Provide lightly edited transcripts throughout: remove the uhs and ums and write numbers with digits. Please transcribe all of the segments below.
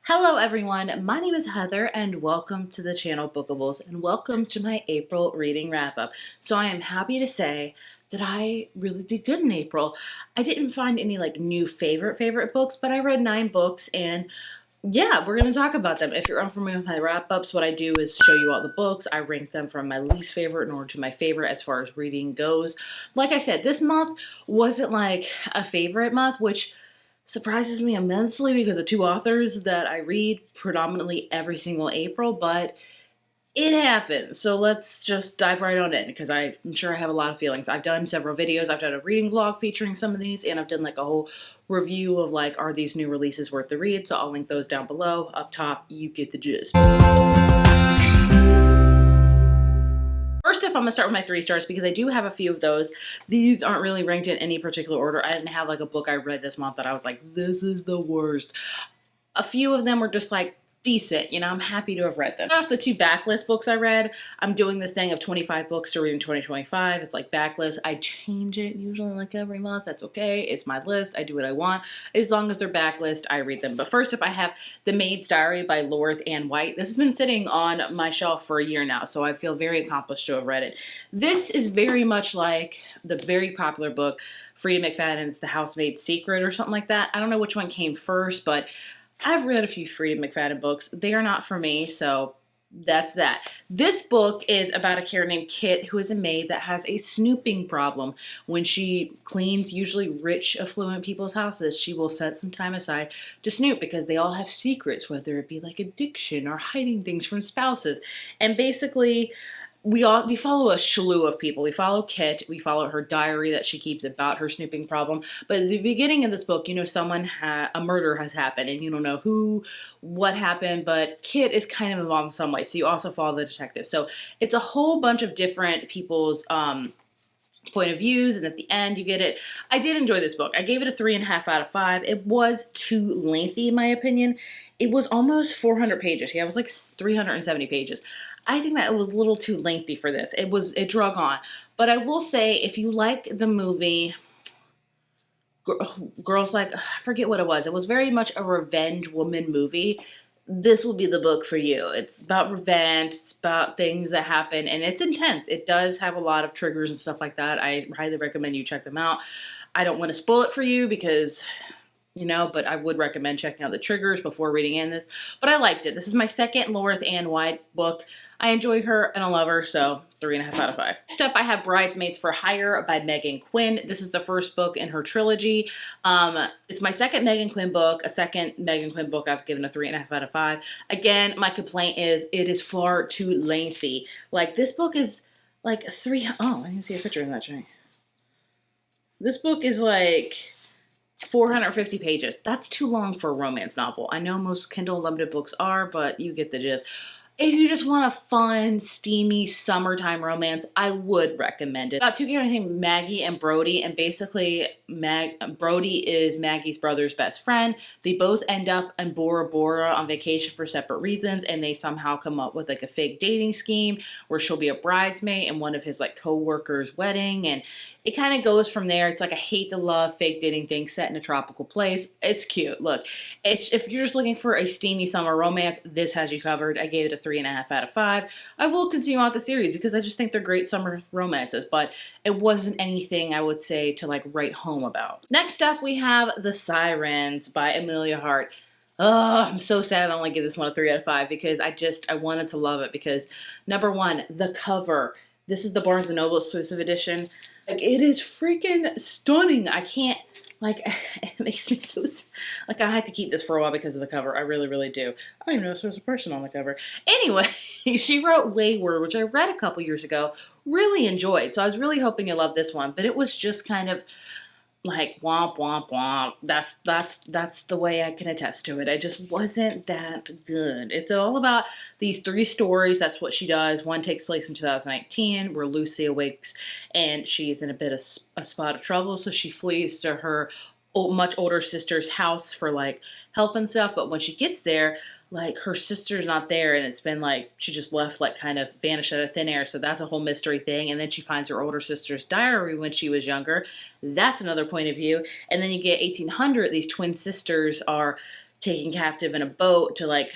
Hello everyone, my name is Heather and welcome to the channel Bookables and welcome to my April reading wrap up. So I am happy to say that I really did good in April. I didn't find any new favorite books, but I read 9 books and yeah, we're going to talk about them. If you're unfamiliar with my wrap ups, what I do is show you all the books. I rank them from my least favorite in order to my favorite as far as reading goes. Like I said, this month wasn't like a favorite month, which surprises me immensely because of 2 authors that I read predominantly every single April, but it happens. So let's just dive right on in because I'm sure I have a lot of feelings. I've done several videos. I've done a reading vlog featuring some of these, and I've done like a whole review of are these new releases worth the read? So I'll link those down below. Up top, you get the gist. First up, I'm going to start with my 3 stars because I do have a few of those. These aren't really ranked in any particular order. I didn't have like a book I read this month that I was like, this is the worst. A few of them were just like decent, you know, I'm happy to have read them. Off the 2 backlist books I read, I'm doing this thing of 25 books to read in 2025. It's like backlist. I change it usually like every month. That's okay. It's my list. I do what I want. As long as they're backlist, I read them. But first up, I have The Maids Diary by Loreth Ann White. This has been sitting on my shelf for a year now, so I feel very accomplished to have read it. This is very much like the very popular book, Freida McFadden's The Housemaid's Secret or something like that. I don't know which one came first, but I've read a few Freida McFadden books. They are not for me, so that's that. This book is about a character named Kit, who is a maid that has a snooping problem. When she cleans usually rich, affluent people's houses, she will set some time aside to snoop because they all have secrets, whether it be like addiction or hiding things from spouses. And basically, we follow a slew of people. We follow Kit. We follow her diary that she keeps about her snooping problem. But at the beginning of this book, you know, a murder has happened, and you don't know who, what happened, but Kit is kind of involved in some way. So you also follow the detective. So it's a whole bunch of different people's point of views, and at the end you get it. I did enjoy this book. I gave it a 3.5 out of 5. It was too lengthy in my opinion. It was almost 400 pages. Yeah, it was like 370 pages. I think that it was a little too lengthy for this. It drug on. But I will say, if you like the movie Girls Like, I forget what it was very much a revenge woman movie, this will be the book for you. It's about revenge, it's about things that happen, and it's intense. It does have a lot of triggers and stuff like that. I highly recommend you check them out. I don't want to spoil it for you because, you know, but I would recommend checking out the triggers before reading in this. But I liked it. This is my second Loreth Ann White book. I enjoy her and I love her, so 3.5 out of 5. Next up, I have Bridesmaids for Hire by Megan Quinn. This is the first book in her trilogy. It's my second Megan Quinn book. A second Megan Quinn book I've given a 3.5 out of 5. Again, my complaint is it is far too lengthy. Like, this book is like oh, I didn't see a picture of that, Jay. This book is like 450 pages. That's too long for a romance novel. I know most Kindle Unlimited books are, but you get the gist. If you just want a fun, steamy, summertime romance, I would recommend it. About 2 characters named Maggie and Brody, and basically Brody is Maggie's brother's best friend. They both end up in Bora Bora on vacation for separate reasons, and they somehow come up with like a fake dating scheme where she'll be a bridesmaid in one of his like co-workers' wedding, and it kind of goes from there. It's like a hate to love fake dating thing set in a tropical place. It's cute. Look, if you're just looking for a steamy summer romance, this has you covered. I gave it a 3.5 out of 5. I will continue out the series because I just think they're great summer romances, but it wasn't anything I would say to like write home about. Next up, we have The Sirens by Amelia Hart. Oh, I'm so sad I only give this one a 3 out of 5 because I wanted to love it because, number one, the cover. This is the Barnes & Noble exclusive edition. Like, it is freaking stunning. I can't, like, it makes me so, like, I had to keep this for a while because of the cover. I really, really do. I don't even know if there's a person on the cover. Anyway, she wrote Wayward, which I read a couple years ago, really enjoyed. So I was really hoping you loved this one, but it was just kind of like womp womp womp. That's the way I can attest to it. It just wasn't that good. It's all about these 3 stories. That's what she does. One takes place in 2019 where Lucy awakes and she's in a bit of a spot of trouble, so she flees to her much older sister's house for like help and stuff. But when she gets there, like, her sister's not there, and it's been like she just left, like, kind of vanished out of thin air. So that's a whole mystery thing. And then she finds her older sister's diary when she was younger. That's another point of view. And then you get 1800. These twin sisters are taken captive in a boat to like,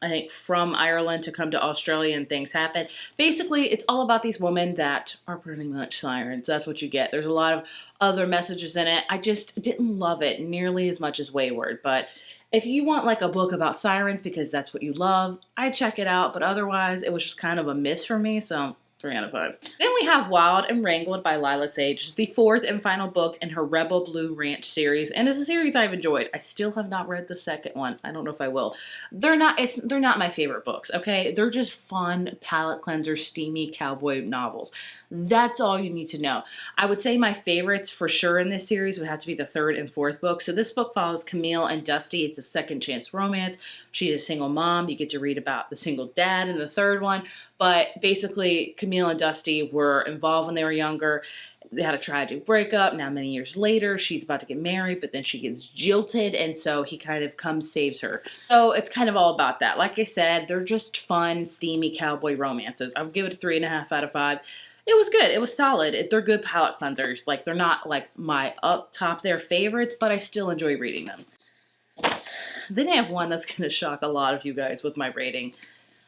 I think from Ireland to come to Australia, and things happen. Basically, it's all about these women that are pretty much sirens. That's what you get. There's a lot of other messages in it. I just didn't love it nearly as much as Wayward. But if you want like a book about sirens because that's what you love, I'd check it out. But otherwise, it was just kind of a miss for me. So 3 out of 5. Then we have Wild and Wrangled by Lila Sage. It's the fourth and final book in her Rebel Blue Ranch series, and it's a series I've enjoyed. I still have not read the second one. I don't know if I will. They're not my favorite books, okay? They're just fun, palate cleanser, steamy cowboy novels. That's all you need to know. I would say my favorites for sure in this series would have to be the third and fourth book. So this book follows Camille and Dusty. It's a second chance romance. She's a single mom. You get to read about the single dad in the third one. But basically, Camille and Dusty were involved when they were younger. They had a tragic breakup. Now, many years later, she's about to get married, but then she gets jilted, and so he kind of comes, saves her. So it's kind of all about that. Like I said, they're just fun, steamy cowboy romances. I would give it a 3.5 out of 5. It was good. It was solid. They're good palate cleansers. Like, they're not like my up top their favorites, but I still enjoy reading them. Then I have one that's going to shock a lot of you guys with my rating.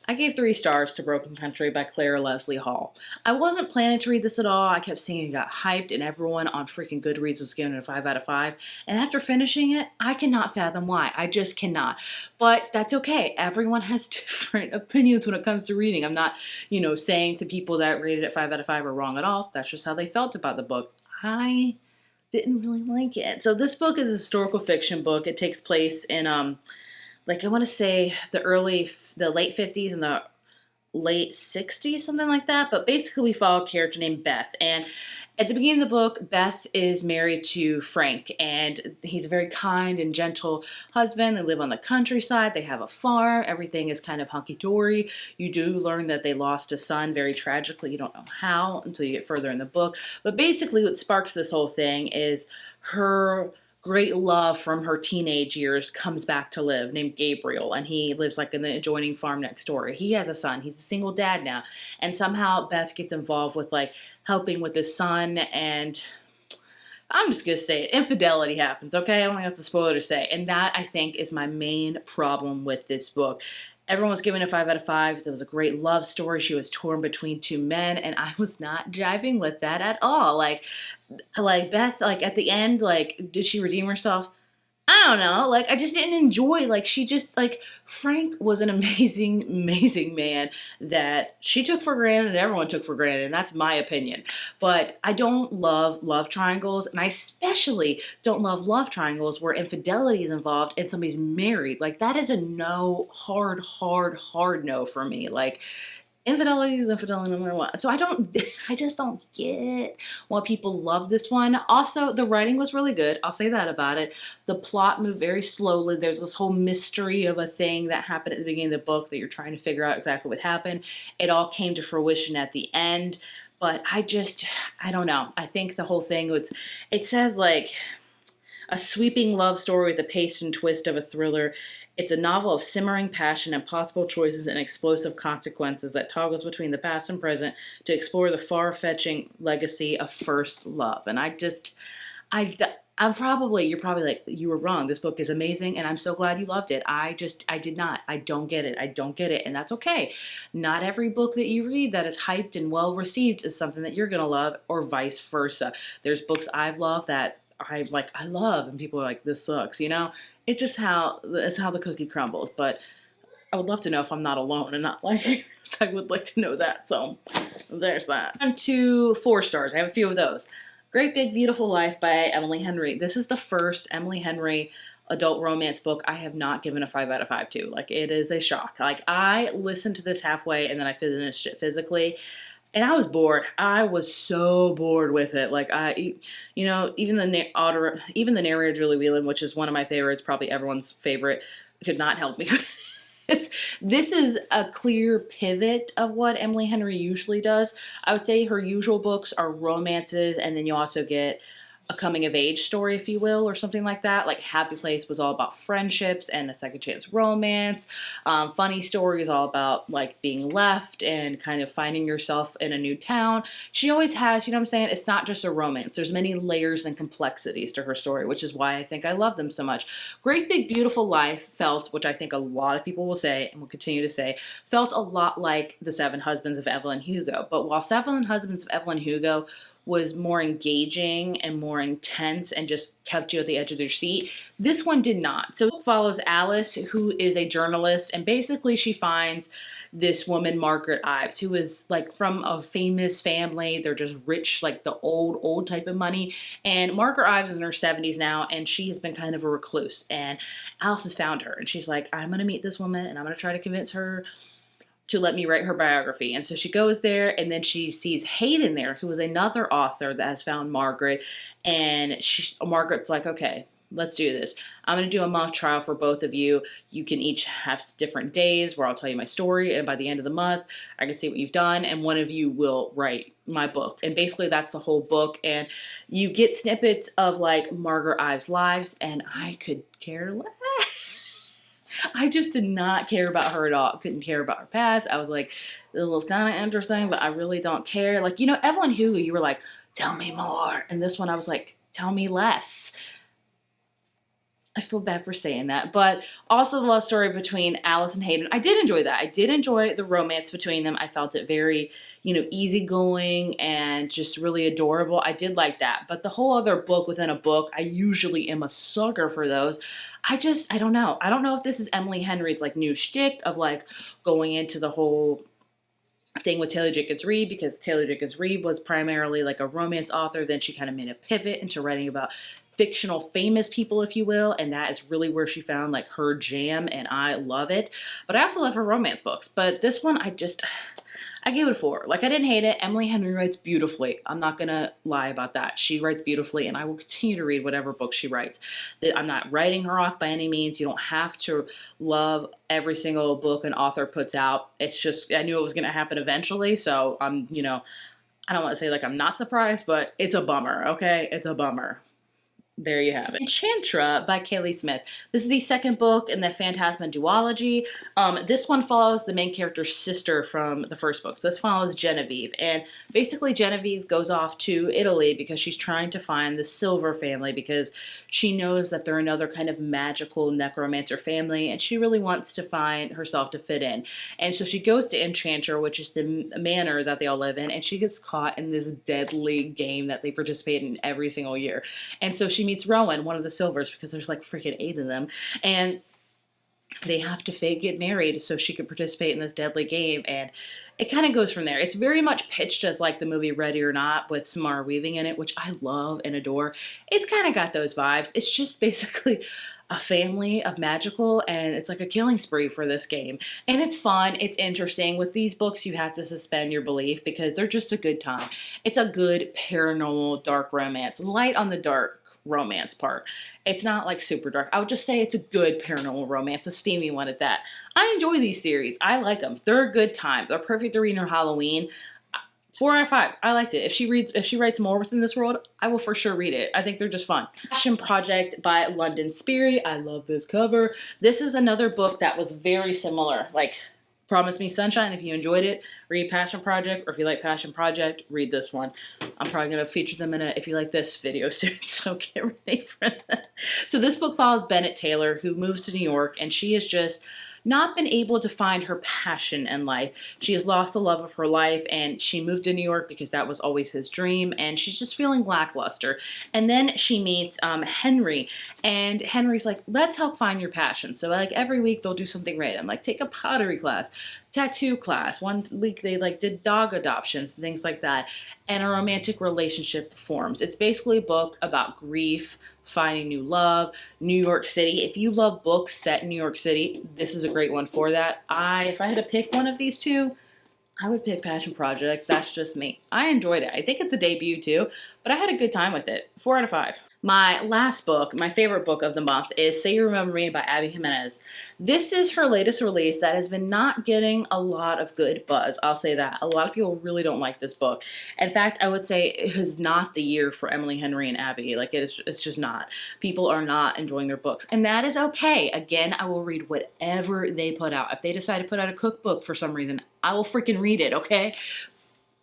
I gave 3 stars to Broken Country by Clara Leslie Hall. I wasn't planning to read this at all. I kept seeing it got hyped, and everyone on freaking Goodreads was giving it a 5 out of 5. And after finishing it, I cannot fathom why. I just cannot. But that's okay. Everyone has different opinions when it comes to reading. I'm not, saying to people that rated it 5 out of 5 are wrong at all. That's just how they felt about the book. I didn't really like it. So this book is a historical fiction book. It takes place in I want to say the late 50s and the late 60s, something like that. But basically we follow a character named Beth. And at the beginning of the book, Beth is married to Frank, and he's a very kind and gentle husband. They live on the countryside. They have a farm. Everything is kind of hunky-dory. You do learn that they lost a son very tragically. You don't know how until you get further in the book. But basically what sparks this whole thing is her great love from her teenage years comes back to live, named Gabriel, and he lives like in the adjoining farm next door. He has a son. He's a single dad now, and somehow Beth gets involved with like helping with his son, and I'm just gonna say it, infidelity happens. Okay, I don't think that's a spoiler to say, and that I think is my main problem with this book. Everyone was giving it a 5 out of 5. There was a great love story. She was torn between 2 men, and I was not jiving with that at all. Like Beth, like at the end, like, did she redeem herself? I don't know. Like, I just didn't enjoy. Like, she just, like, Frank was an amazing, amazing man that she took for granted and everyone took for granted, and that's my opinion. But I don't love love triangles, and I especially don't love love triangles where infidelity is involved and somebody's married. Like, that is a no, hard, hard, hard no for me. Like, infidelity is infidelity no matter what. So I just don't get why people love this one. Also, the writing was really good. I'll say that about it. The plot moved very slowly. There's this whole mystery of a thing that happened at the beginning of the book that you're trying to figure out exactly what happened. It all came to fruition at the end. But I don't know. I think the whole thing, it says like a sweeping love story with a pace and twist of a thriller. It's a novel of simmering passion, impossible choices, and explosive consequences that toggles between the past and present to explore the far-fetching legacy of first love. And you're probably like, you were wrong. This book is amazing, and I'm so glad you loved it. I did not. I don't get it. I don't get it, and that's okay. Not every book that you read that is hyped and well-received is something that you're going to love, or vice versa. There's books I've loved that I love, and people are like, this sucks, It's just it's how the cookie crumbles. But I would love to know if I'm not alone and not like this. I would like to know that. So there's that. On to 4 stars. I have a few of those. Great Big Beautiful Life by Emily Henry. This is the first Emily Henry adult romance book I have not given a 5 out of 5 to. Like, it is a shock. Like, I listened to this halfway and then I finished it physically. And I was bored. I was so bored with it. Like, even the narrator, Julie Whelan, which is one of my favorites, probably everyone's favorite, could not help me with this. This is a clear pivot of what Emily Henry usually does. I would say her usual books are romances, and then you also get a coming of age story, if you will, or something like that. Like Happy Place was all about friendships and a second chance romance. Funny Story is all about like being left and kind of finding yourself in a new town. She always has, you know what I'm saying? It's not just a romance. There's many layers and complexities to her story, which is why I think I love them so much. Great Big Beautiful Life felt, which I think a lot of people will say and will continue to say, felt a lot like The Seven Husbands of Evelyn Hugo. But while Seven Husbands of Evelyn Hugo was more engaging and more intense and just kept you at the edge of your seat, this one did not. So it follows Alice, who is a journalist, and basically she finds this woman, Margaret Ives, who is like from a famous family. They're just rich, like the old type of money. And Margaret Ives is in her 70s now, and she has been kind of a recluse. And Alice has found her, and she's like, I'm gonna meet this woman, and I'm gonna try to convince her to let me write her biography. And so she goes there, and then she sees Hayden there, who is another author that has found Margaret. And Margaret's like, okay, let's do this. I'm going to do a mock trial for both of you. You can each have different days where I'll tell you my story. And by the end of the month, I can see what you've done. And one of you will write my book. And basically that's the whole book. And you get snippets of like Margaret Ives' lives. And I could care less. I just did not care about her at all. Couldn't care about her past. I was like, this was kind of interesting, but I really don't care. Like, you know, Evelyn Hugo, you were like, tell me more. And this one, I was like, tell me less. I feel bad for saying that. But also the love story between Alice and Hayden. I did enjoy that. I did enjoy the romance between them. I felt it very, you know, easygoing and just really adorable. I did like that. But the whole other book within a book, I usually am a sucker for those. I don't know. I don't know if this is Emily Henry's like new shtick of like going into the whole thing with Taylor Jenkins Reid, because Taylor Jenkins Reid was primarily like a romance author. Then she kind of made a pivot into writing about fictional famous people, if you will, and that is really where she found like her jam, and I love it. But I also love her romance books. But this one, I gave it a 4. Like, I didn't hate it. Emily Henry writes beautifully. I'm not gonna lie about that. She writes beautifully, and I will continue to read whatever book she writes. I'm not writing her off by any means. You don't have to love every single book an author puts out. It's just, I knew it was gonna happen eventually, so I'm, you know, I don't want to say like I'm not surprised, but it's a bummer, okay? It's a bummer. There you have it. Enchantra by Kaylee Smith. This is the second book in the Phantasma duology. This one follows the main character's sister from the first book. So this follows Genevieve. And basically Genevieve goes off to Italy because she's trying to find the Silver family, because she knows that they're another kind of magical necromancer family, and she really wants to find herself to fit in. And so she goes to Enchantra, which is the manor that they all live in, and she gets caught in this deadly game that they participate in every single year. And so she meets Rowan, one of the Silvers, because there's like freaking 8 of them, and they have to fake get married so she can participate in this deadly game. And it kind of goes from there. It's very much pitched as like the movie Ready or Not with Samara Weaving in it, which I love and adore. It's kind of got those vibes. It's just basically a family of magical, and it's like a killing spree for this game. And it's fun. It's interesting. With these books, you have to suspend your belief because they're just a good time. It's a good paranormal dark romance. Light on the dark romance part. It's not like super dark. I would just say it's a good paranormal romance, a steamy one at that. I enjoy these series. I like them. They're a good time. They're perfect to read on Halloween. 4 out of 5. I liked it. If she writes more within this world, I will for sure read it. I think they're just fun. Passion Project by London Sperry. I love this cover. This is another book that was very similar. Like, Promise Me Sunshine. If you enjoyed it, read Passion Project, or if you like Passion Project, read this one. I'm probably going to feature them in a If You Like This video soon, so get ready for that. So this book follows Bennett Taylor, who moves to New York, and she has just not been able to find her passion in life. She has lost the love of her life, and she moved to New York because that was always his dream, and she's just feeling lackluster. And then she meets Henry, and Henry's like, let's help find your passion. So like every week they'll do something random, like take a pottery class, tattoo class. One week they like did dog adoptions and things like that, and a romantic relationship forms. It's basically a book about grief, finding new love, New York City. If you love books set in New York City, this is a great one for that. If I had to pick one of these two, I would pick Passion Project. That's just me. I enjoyed it. I think it's a debut too, but I had a good time with it. 4 out of 5. My last book, my favorite book of the month, is Say You Remember Me by Abby Jimenez. This is her latest release that has been not getting a lot of good buzz. I'll say that. A lot of people really don't like this book. In fact, I would say it is not the year for Emily Henry and Abby. Like, it's just not. People are not enjoying their books. And that is okay. Again, I will read whatever they put out. If they decide to put out a cookbook for some reason, I will freaking read it, okay?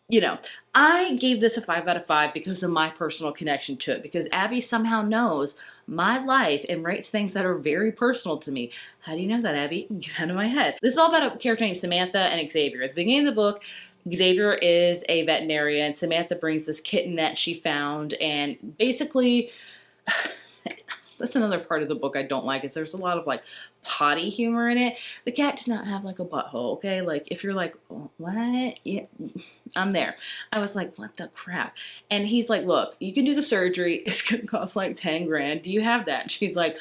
You know, I gave this a 5 out of 5 because of my personal connection to it, because Abby somehow knows my life and writes things that are very personal to me. How do you know that, Abby? Get out of my head. This is all about a character named Samantha and Xavier. At the beginning of the book, Xavier is a veterinarian. Samantha brings this kitten that she found, and basically that's another part of the book I don't like, is there's a lot of like potty humor in it. The cat does not have like a butthole, okay? Like if you're like, oh, what? Yeah, I'm there. I was like, what the crap? And he's like, look, you can do the surgery. It's gonna cost like 10 grand. Do you have that? And she's like,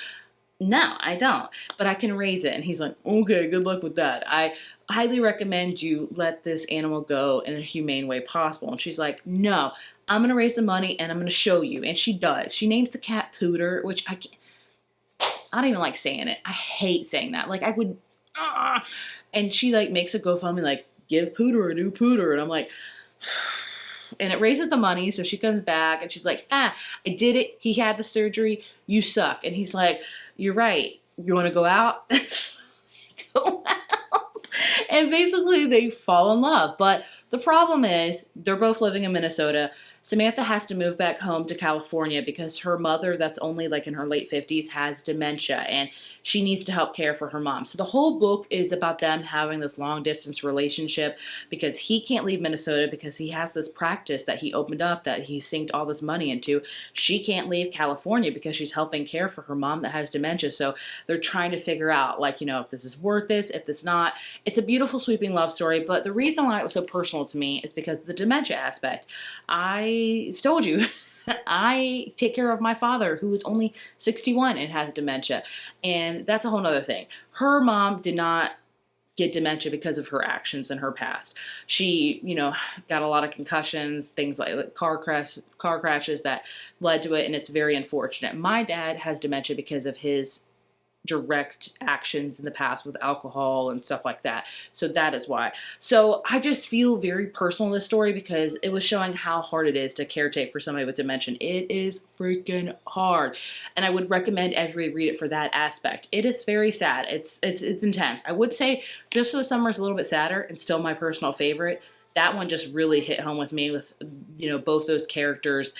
no, I don't, but I can raise it. And he's like, okay, good luck with that. I highly recommend you let this animal go in a humane way possible. And she's like, no, I'm going to raise the money and I'm going to show you. And she does. She names the cat Pooter, which I don't even like saying it. I hate saying that. Like I would, and she like makes a GoFundMe, like give Pooter a new Pooter. And I'm like, and it raises the money. So she comes back and she's like, I did it. He had the surgery. You suck. And he's like, you're right. You want to go out? Go out. And basically they fall in love. But the problem is they're both living in Minnesota. Samantha has to move back home to California because her mother, that's only like in her late 50s, has dementia and she needs to help care for her mom. So the whole book is about them having this long distance relationship because he can't leave Minnesota because he has this practice that he opened up that he synced all this money into. She can't leave California because she's helping care for her mom that has dementia. So they're trying to figure out, like, you know, if this is worth this, if this not. It's a beautiful, sweeping love story, but the reason why it was so personal to me is because of the dementia aspect. I've told you, I take care of my father who is only 61 and has dementia. And that's a whole nother thing. Her mom did not get dementia because of her actions in her past. She, you know, got a lot of concussions, things like car crashes that led to it, and it's very unfortunate. My dad has dementia because of his direct actions in the past with alcohol and stuff like that. So that is why. So I just feel very personal in this story because it was showing how hard it is to caretake for somebody with dementia. It is freaking hard. And I would recommend everybody read it for that aspect. It is very sad. It's intense. I would say Just for the Summer is a little bit sadder and still my personal favorite. That one just really hit home with me with, you know, both those characters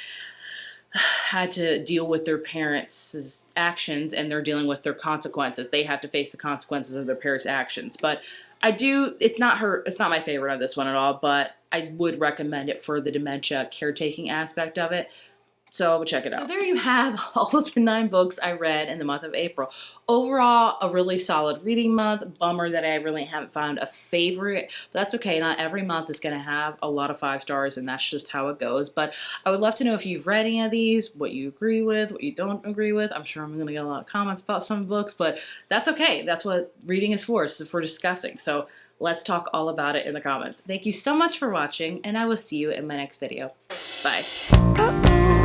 had to deal with their parents' actions and they're dealing with their consequences. They have to face the consequences of their parents' actions. But it's not my favorite of this one at all, but I would recommend it for the dementia caretaking aspect of it. So check it out. So there you have all of the 9 books I read in the month of April. Overall, a really solid reading month. Bummer that I really haven't found a favorite, but that's okay. Not every month is going to have a lot of 5 stars, and that's just how it goes. But I would love to know if you've read any of these, what you agree with, what you don't agree with. I'm sure I'm going to get a lot of comments about some books, but that's okay. That's what reading is for discussing. So let's talk all about it in the comments. Thank you so much for watching, and I will see you in my next video. Bye.